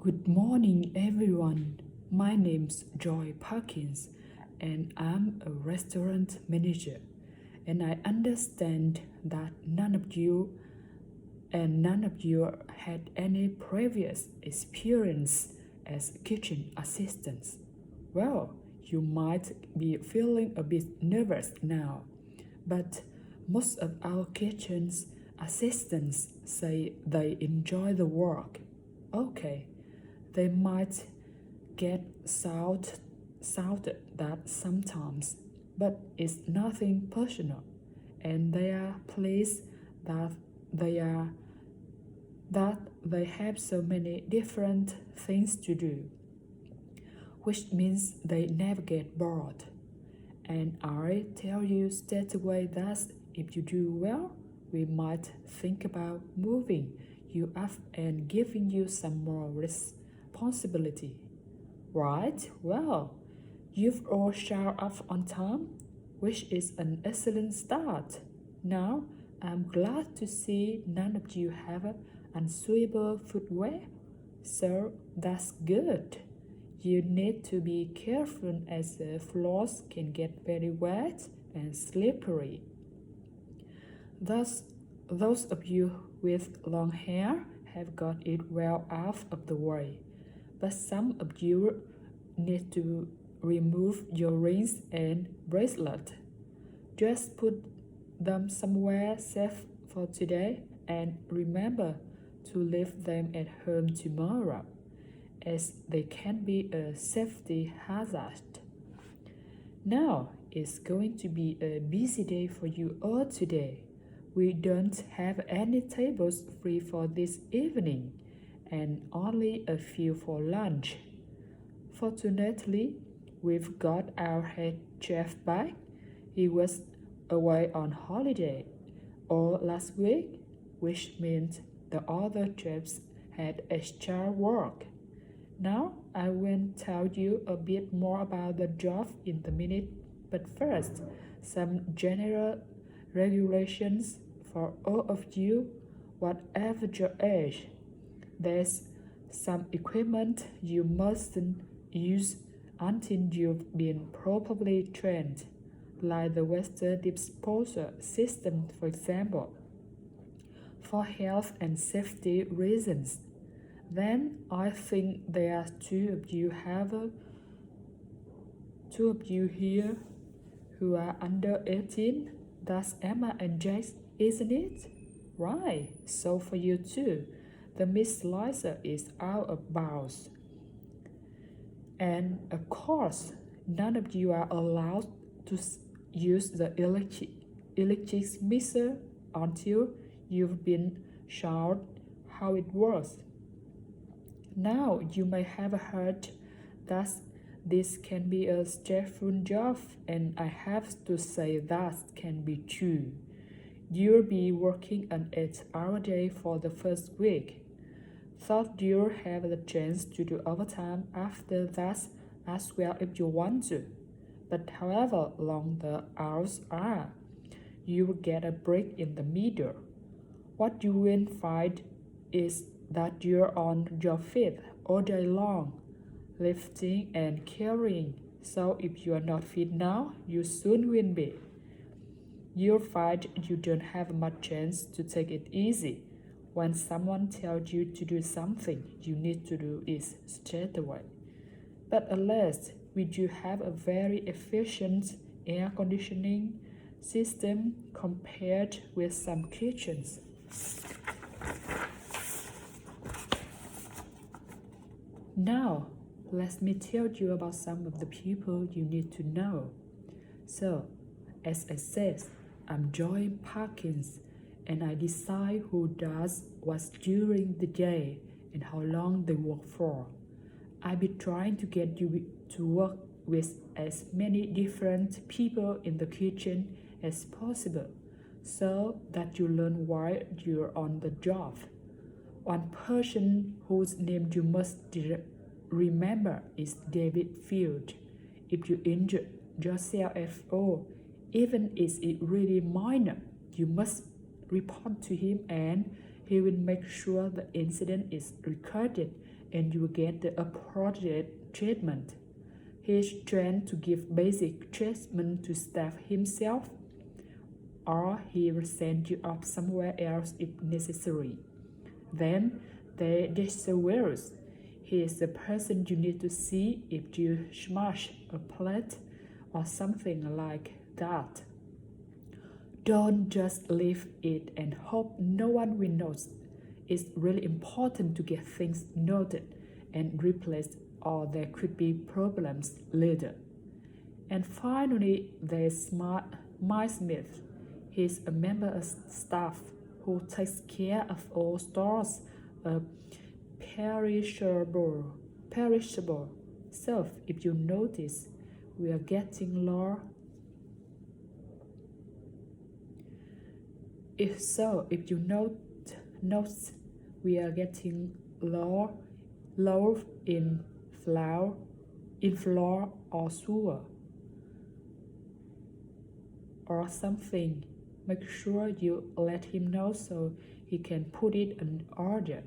Good morning, everyone. My name's Joy Parkins, and I'm a restaurant manager. And I understand that none of you had any previous experience as kitchen assistants. Well, you might be feeling a bit nervous now, but most of our kitchen assistants say they enjoy the work. Okay, they might get shouted that sometimes, but it's nothing personal, and they are pleased that they are that they have so many different things to do, which means they never get bored. And I tell you straight away that if you do well, we might think about moving you up and giving you some more responsibility. Right? Well, you've all showered up on time, which is an excellent start. Now, I'm glad to see none of you have unsuitable footwear, so that's good. You need to be careful as the floors can get very wet and slippery. Thus, those of you with long hair have got it well out of the way, but some of you need to remove your rings and bracelet. Just put them somewhere safe for today and remember to leave them at home tomorrow, as they can be a safety hazard. Now, it's going to be a busy day for you all today. We don't have any tables free for this evening, and only a few for lunch. Fortunately, we've got our head chef back. He was away on holiday all last week, which meant the other chefs had extra work. Now, I will tell you a bit more about the job in a minute, but first, some general regulations for all of you, whatever your age. There's some equipment you mustn't use until you've been properly trained, like the water disposal system, for example, for health and safety reasons. Then I think there are two of you here who are under 18. That's Emma and Jace, isn't it? Right, so for you too, the Miss Slicer is out of bounds. And of course, none of you are allowed to use the electric mixer until you've been shown how it works. Now, you may have heard that this can be a stressful job, and I have to say that can be true. You'll be working an 8-hour day for the first week. Thought you'll have the chance to do overtime after that as well if you want to. But however long the hours are, you will get a break in the middle. What you will find is that you're on your feet all day long, lifting and carrying. So if you are not fit now, you soon will be. You'll find you don't have much chance to take it easy. When someone tells you to do something, you need to do it straight away. But at least we do have a very efficient air conditioning system compared with some kitchens. Now, let me tell you about some of the people you need to know. So, as I said, I'm Joy Parkins, and I decide who does what during the day and how long they work for. I'll be trying to get you to work with as many different people in the kitchen as possible, so that you learn while you're on the job. One person whose name you must remember is David Field. If you injure yourself at all, even if it's really minor, you must report to him and He will make sure the incident is recorded and you get the appropriate treatment. He is trained to give basic treatment to staff himself, or he will send you off somewhere else if necessary. Then there's the virus. He is the person you need to see if you smash a plate or something like that. Don't just leave it and hope no one will notice. It's really important to get things noted and replaced, or there could be problems later. And finally, there's Mike Smith. He's a member of staff who takes care of all stores of perishable. So if you notice, we are getting low. If you notice, we are getting low in flour or sugar or something, make sure you let him know so he can put it in order.